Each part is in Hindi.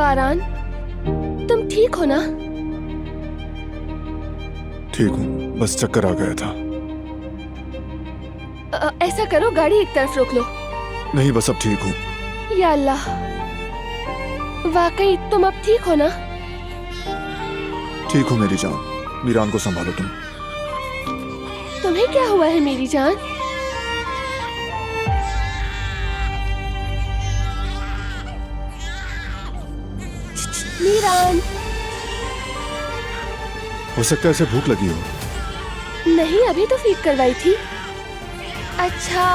बारान, तुम ठीक हो ना? ठीक हूँ, बस चक्कर आ गया था। ऐसा करो, गाड़ी एक तरफ रोक लो। नहीं, बस अब ठीक हूँ। या अल्लाह, वाकई तुम अब ठीक हो ना? ठीक हूँ मेरी जान। मीरान को संभालो तुम। तुम्हें क्या हुआ है मेरी जान? मीरान। हो सकता है इसे भूख लगी हो। नहीं, अभी तो फीड करवाई थी। अच्छा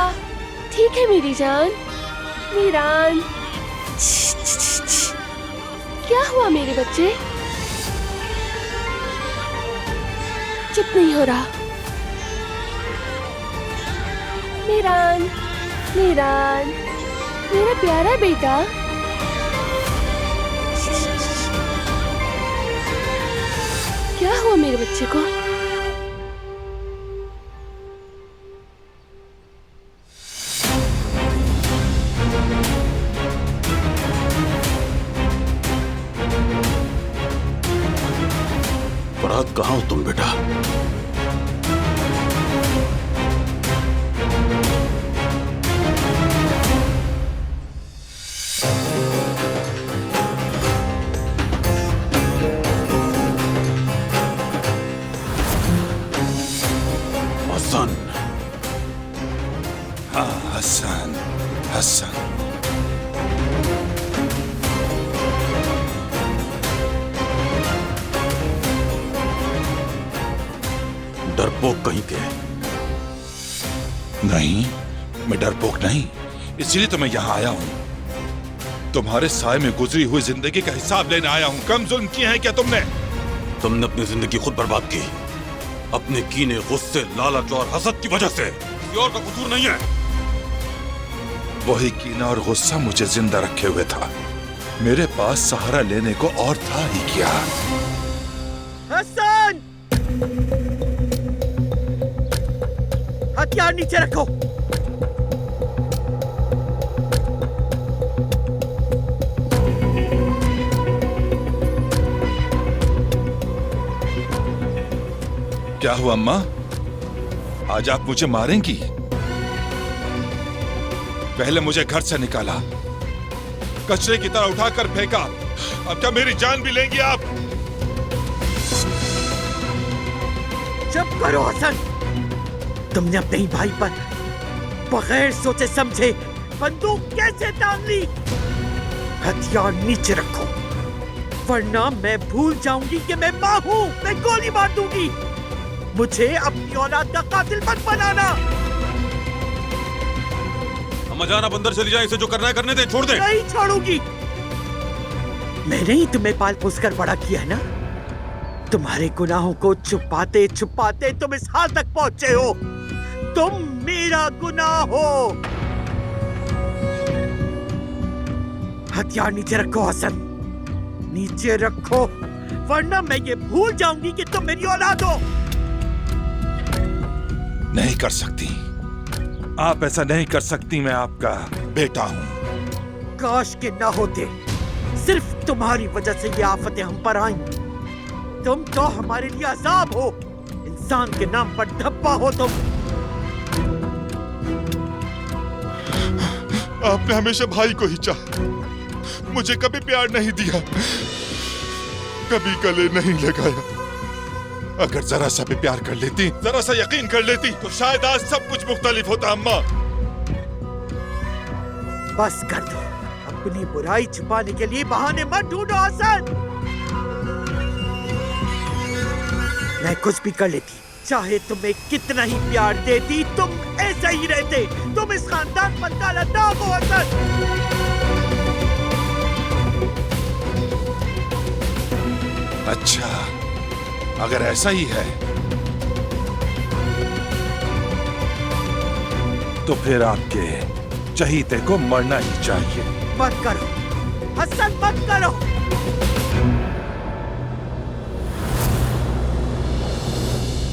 ठीक है मेरी जान। मीरान, क्या हुआ मेरे बच्चे? चुप नहीं हो रहा। मीरान, मीरान, मेरा प्यारा बेटा। क्या हुआ मेरे बच्चे को? फरहाद, कहाँ हो तुम बेटा? हसन। हाँ, हसन, हसन। डरपोक कहीं के? नहीं, मैं डरपोक नहीं, इसीलिए तो मैं यहाँ आया हूँ। तुम्हारे साय में गुजरी हुई जिंदगी का हिसाब लेने आया हूँ। कम जुल्म किए हैं क्या तुमने? तुमने अपनी जिंदगी खुद बर्बाद की, अपने कीने, गुस्से, लालच और हसद की वजह से। किसी और का कसूर नहीं है। वही कीना और गुस्सा मुझे जिंदा रखे हुए था। मेरे पास सहारा लेने को और था ही क्या? हसन! हथियार नीचे रखो। क्या हुआ अम्मा? आज आप मुझे मारेंगी? पहले मुझे घर से निकाला, कचरे की तरह उठाकर फेंका, अब क्या मेरी जान भी लेंगी आप? चुप करो हसन। तुमने अपने ही भाई पर बगैर सोचे समझे बंदूक कैसे तान ली? हथियार नीचे रखो, वरना मैं भूल जाऊंगी कि मैं मां हूं। मैं गोली मार दूंगी। मुझे अपनी औलाद का कातिल मत बनाना। अम्मा जान, आप अंदर चली जाएं, इसे जो करना है करने दे, छोड़ दे। नहीं छोड़ूंगी। मैंने ही तुम्हें पाल पोस कर बड़ा किया है ना। तुम्हारे गुनाहों को छुपाते छुपाते तुम इस हाल तक पहुंचे हो। तुम मेरा गुनाह हो। हथियार नीचे रखो हसन, नीचे रखो, वरना मैं ये भूल जाऊंगी कि तुम मेरी औलाद हो। नहीं कर सकती आप, ऐसा नहीं कर सकती। मैं आपका बेटा हूं। काश के ना होते। सिर्फ तुम्हारी वजह से ये आफतें हम पर आई। तुम तो हमारे लिए अजाब हो। इंसान के नाम पर धब्बा हो तुम। आपने हमेशा भाई को ही चाहा, मुझे कभी प्यार नहीं दिया, कभी गले नहीं लगाया। अगर जरा सा भी प्यार कर लेती, जरा सा यकीन कर लेती, तो शायद आज सब कुछ मुख्तलिफ होता। अम्मा बस कर दो। अपनी बुराई छुपाने के लिए बहाने मत ढूंढो हसन। मैं कुछ भी कर लेती, चाहे तुम्हें कितना ही प्यार देती, तुम ऐसा ही रहते। तुम इस खानदान पर काला दाग हो हसन। अच्छा, अगर ऐसा ही है तो फिर आपके चहीते को मरना ही चाहिए। मत करो हसन, मत करो।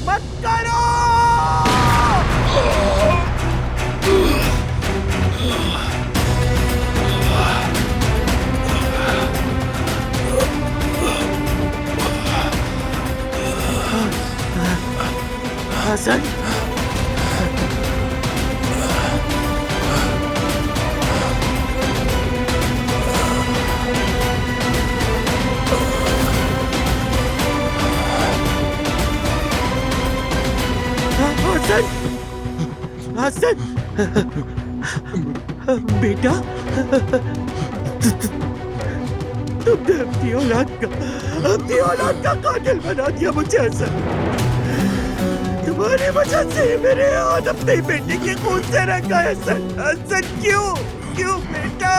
मत करो। हसन बेटा, तुमने अपनी औलाद का कातिल बना दिया मुझे हसन। तुम्हारी वजह से मेरे हाथ अपने बेटे के खून से रंगा है हसन। हसन क्यों बेटा?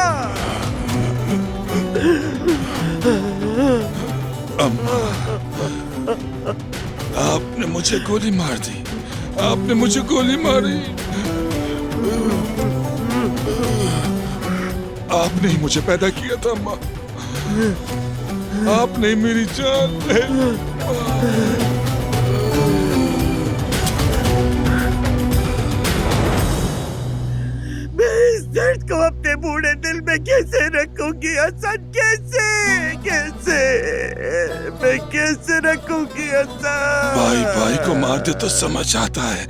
अम्मा, आपने मुझे गोली मार दी। आपने मुझे गोली मारी। आपने ही मुझे पैदा किया था अम्मा। आपने ही मेरी जान ले। मैं इस दर्द को अपने बूढ़े दिल में कैसे रखूंगी हसन? कैसे मैं कैसे रखूंगी हसन? भाई को मार दे तो समझ आता है,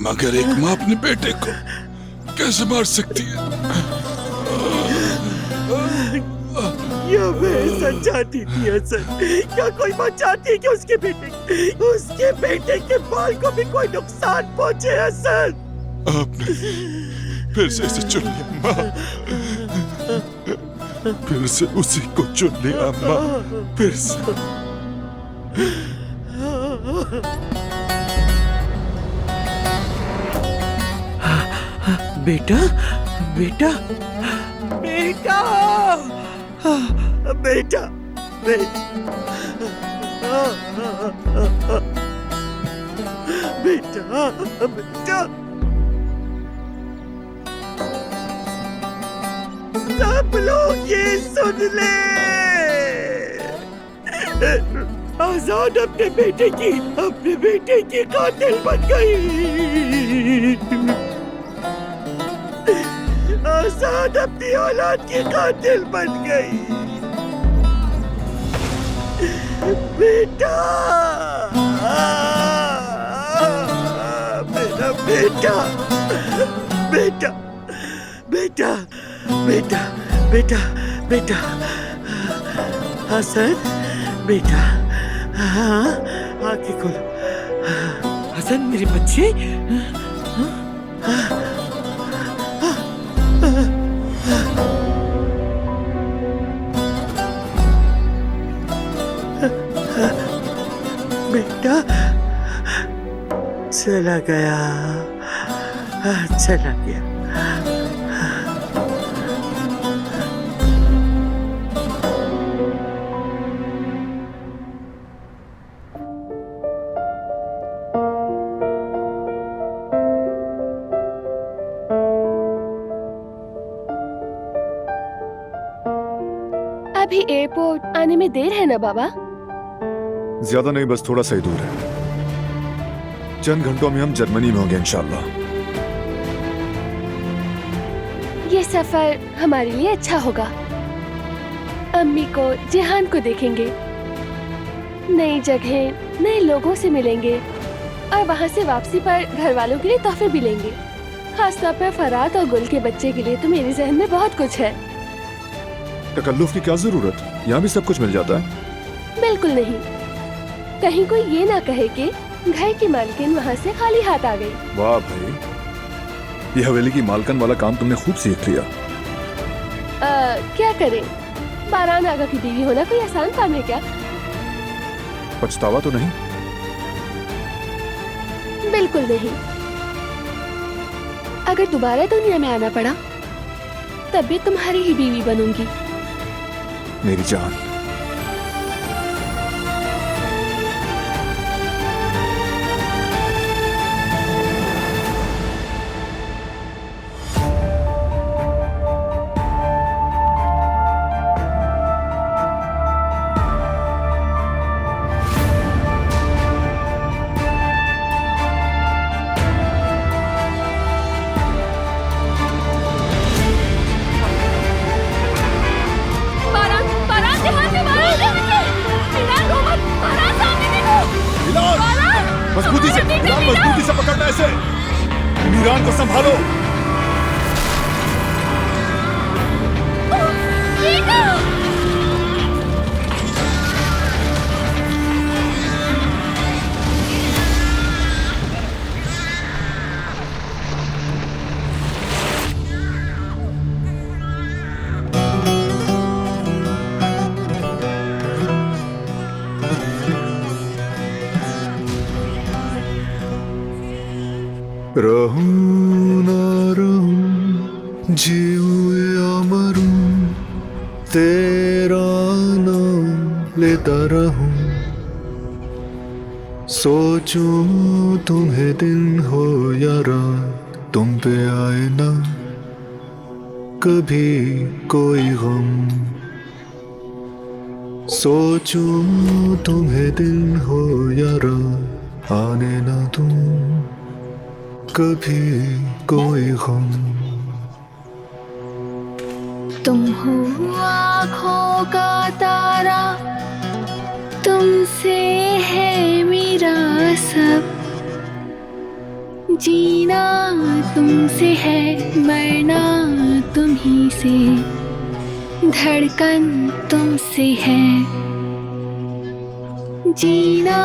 मगर एक माँ अपने बेटे को कैसे मार सकती है? क्या मैं सच चाहती थी हसन? क्या कोई माँ चाहती है कि उसके बेटे के बाल को भी कोई नुकसान पहुंचे हसन? आपने फिर से इसे चुन लिया अम्मा। फिर से उसी को चुन लिया अम्मा। फिर से। बेटा बेटा बेटा बेटा बेटा बेटा, सब लोग ये सुन ले। आजाद अपने बेटे की कातिल बन गई। आजाद अपनी औलाद की कातिल बन गई। बेटा, मेरा बेटा बेटा बेटा बेटा बेटा बेटा हसन बेटा, हाँ आंखें खोलो। हसन मेरे बच्चे, बेटा चला गया, चला गया। अभी एयरपोर्ट आने में देर है ना बाबा? ज्यादा नहीं, बस थोड़ा सा ही दूर है। चंद घंटों में हम जर्मनी में होंगे इंशाल्लाह। ये सफर हमारे लिए अच्छा होगा। अम्मी को, जिहान को देखेंगे, नई जगह, नए लोगों से मिलेंगे और वहाँ से वापसी पर घर वालों के लिए तोहफे भी लेंगे। खासतौर पर फरात और गुल के बच्चे के लिए तो मेरे जहन में बहुत कुछ है। तकल्लुफ की क्या जरूरत, यहाँ भी सब कुछ मिल जाता है। बिल्कुल नहीं, कहीं कोई ये ना कहे कि घर की मालकिन वहाँ से खाली हाथ आ गई। वाह भाई, ये हवेली की मालकन वाला काम तुमने खूब सीख लिया। क्या करें, बारान आगा की बीवी होना कोई आसान काम है क्या? पछतावा तो नहीं? बिल्कुल नहीं। अगर दोबारा दुनिया में आना पड़ा तब भी तुम्हारी ही बीवी बनूंगी। मेरी जान, मजबूती से पकड़ना ऐसे। मीरान को संभालो। रहूं ना रहूं, जीऊं या मरूं, तेरा नाम लेता रहूं। सोचूं तुम्हें दिन हो या रात, तुम पे आए ना कभी कोई गम। सोचूं तुम्हें दिन हो या रात, आने ना तुम कभी कोई गम। तुम हो आँखों का तारा, तुमसे है मेरा सब। जीना तुमसे है, मरना तुम्ही से, धड़कन तुमसे है। जीना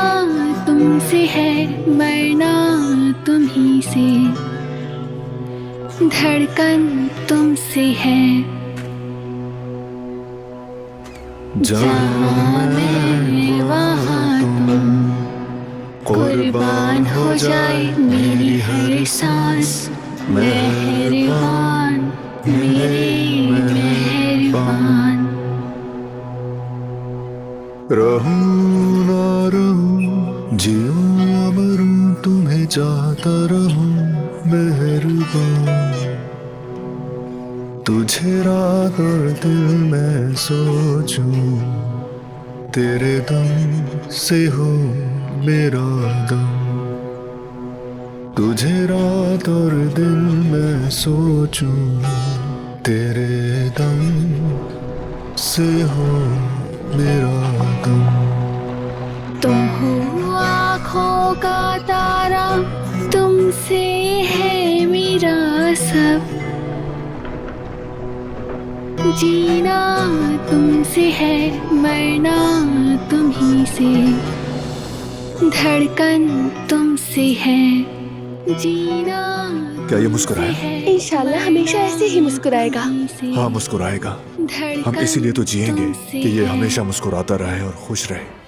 तुमसे है, मरना तुम्ही से, धड़कन तुमसे है। जहाँ मैं वहाँ तुम, कुर्बान हो जाए मेरी हर सांस। मेहरबान मेरे मेहरबान। रहूं ना रहूं, जीऊं या मरूं, तुम्हें चाहता रहूं मेहरबान। तुझे रात और दिल में सोचूं, तेरे दम से हो मेरा दम। तुझे रात और दिल में सोचूं, तेरे दम से हो मेरा दम। तुम हो आँखों का तारा, तुमसे है मेरा सब। जीना तुमसे है, मरना तुम्ही से, धड़कन तुमसे है। जीना क्या ये मुस्कुराया? इंशाल्लाह हमेशा ऐसे ही मुस्कुराएगा। हाँ मुस्कुराएगा। हम इसीलिए तो जिएंगे कि ये हमेशा मुस्कुराता रहे और खुश रहे।